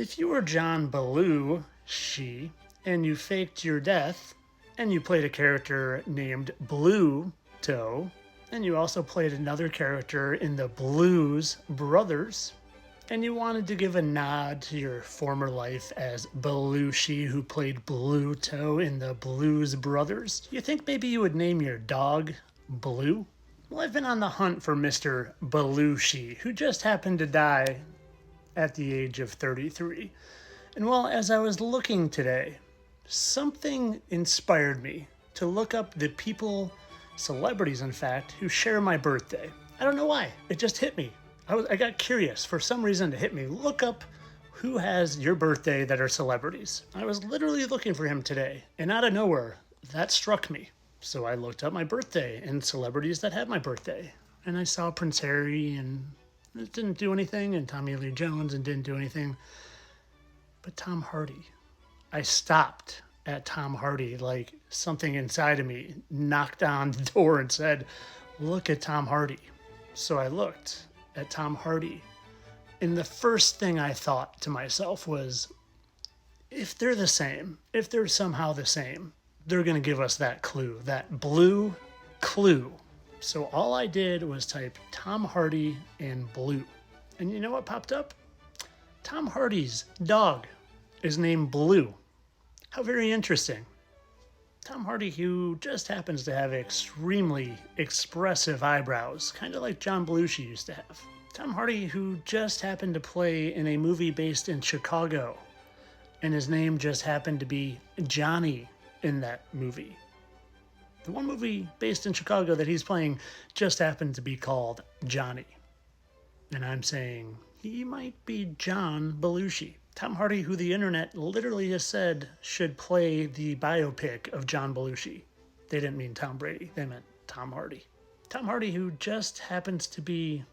If you were John Belushi and you faked your death and you played a character named Blue Toe and you also played another character in the Blues Brothers and you wanted to give a nod to your former life as Belushi who played Blue Toe in the Blues Brothers, you think maybe you would name your dog Blue? Well, I've been on the hunt for Mr. Belushi, who just happened to die at the age of 33. And well, as I was looking today, something inspired me to look up the people, celebrities in fact, who share my birthday. I don't know why. It just hit me. I got curious. For some reason, it hit me. Look up who has your birthday that are celebrities. I was literally looking for him today, and out of nowhere, that struck me. So I looked up my birthday and celebrities that had my birthday. And I saw Prince Harry, and it didn't do anything, and Tommy Lee Jones, and didn't do anything. But Tom Hardy. I stopped at Tom Hardy, like something inside of me knocked on the door and said, look at Tom Hardy. So I looked at Tom Hardy, and the first thing I thought to myself was, if they're the same, if they're somehow the same, they're going to give us that clue, that blue clue. So all I did was type Tom Hardy and Blue. And you know what popped up? Tom Hardy's dog is named Blue. How very interesting. Tom Hardy, who just happens to have extremely expressive eyebrows, kind of like John Belushi used to have. Tom Hardy, who just happened to play in a movie based in Chicago, and his name just happened to be Johnny in that movie. The one movie based in Chicago that he's playing just happened to be called Johnny. And I'm saying he might be John Belushi. Tom Hardy, who the internet literally has said should play the biopic of John Belushi. They didn't mean Tom Brady, they meant Tom Hardy. Tom Hardy, who just happens to be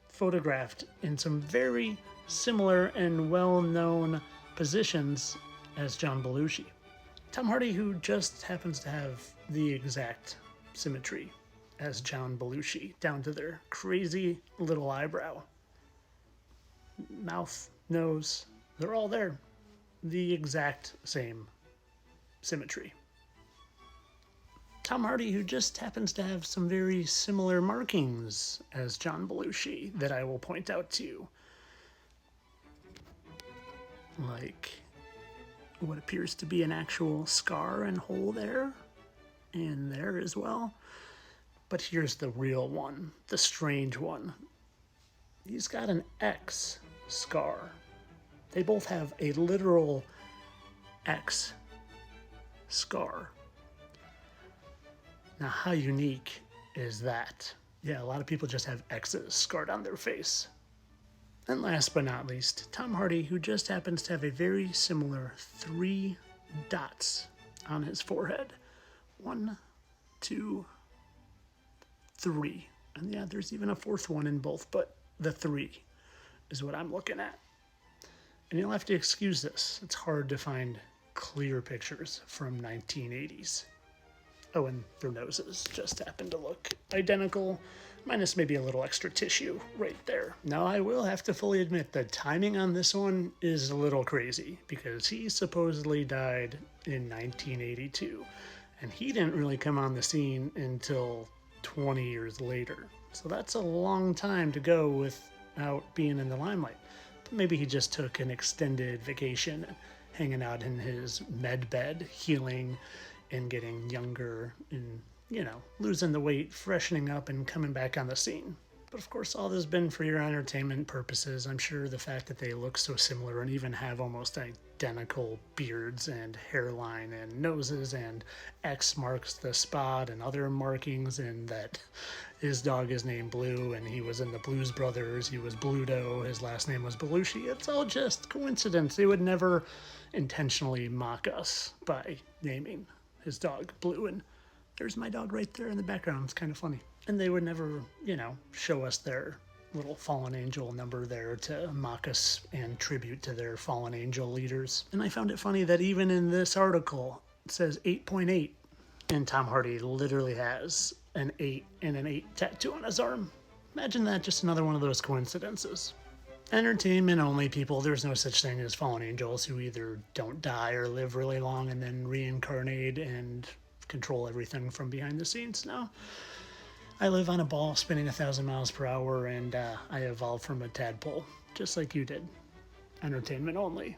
photographed in some very similar and well-known positions as John Belushi. Tom Hardy, who just happens to have the exact symmetry as John Belushi, down to their crazy little eyebrow. Mouth, nose, they're all there. The exact same symmetry. Tom Hardy, who just happens to have some very similar markings as John Belushi that I will point out to you. Like what appears to be an actual scar and hole there, and there as well. But here's the real one, the strange one. He's got an X scar. They both have a literal X scar. Now, how unique is that? Yeah, a lot of people just have X's scarred on their face. And last but not least, Tom Hardy, who just happens to have a very similar 3 dots on his forehead. 1, 2, 3. And yeah, there's even a 4th one in both, but the 3 is what I'm looking at. And you'll have to excuse this. It's hard to find clear pictures from 1980s. Oh, and their noses just happen to look identical, minus maybe a little extra tissue right there. Now, I will have to fully admit the timing on this one is a little crazy, because he supposedly died in 1982, and he didn't really come on the scene until 20 years later. So that's a long time to go without being in the limelight. But maybe he just took an extended vacation, hanging out in his med bed, healing and getting younger and, losing the weight, freshening up and coming back on the scene. But of course, all this has been for your entertainment purposes. I'm sure the fact that they look so similar and even have almost identical beards and hairline and noses and X marks the spot and other markings, and that his dog is named Blue and he was in the Blues Brothers, he was Bluto, his last name was Belushi. It's all just coincidence. They would never intentionally mock us by naming his dog Blue, and there's my dog right there in the background. It's kind of funny. And they would never, show us their little fallen angel number there to mock us and tribute to their fallen angel leaders. And I found it funny that even in this article, it says 8.8, and Tom Hardy literally has an 8 and an 8 tattoo on his arm. Imagine that, just another one of those coincidences. Entertainment only, people. There's no such thing as fallen angels who either don't die or live really long and then reincarnate and control everything from behind the scenes. No. I live on a ball spinning 1,000 miles per hour, and I evolved from a tadpole, just like you did. Entertainment only.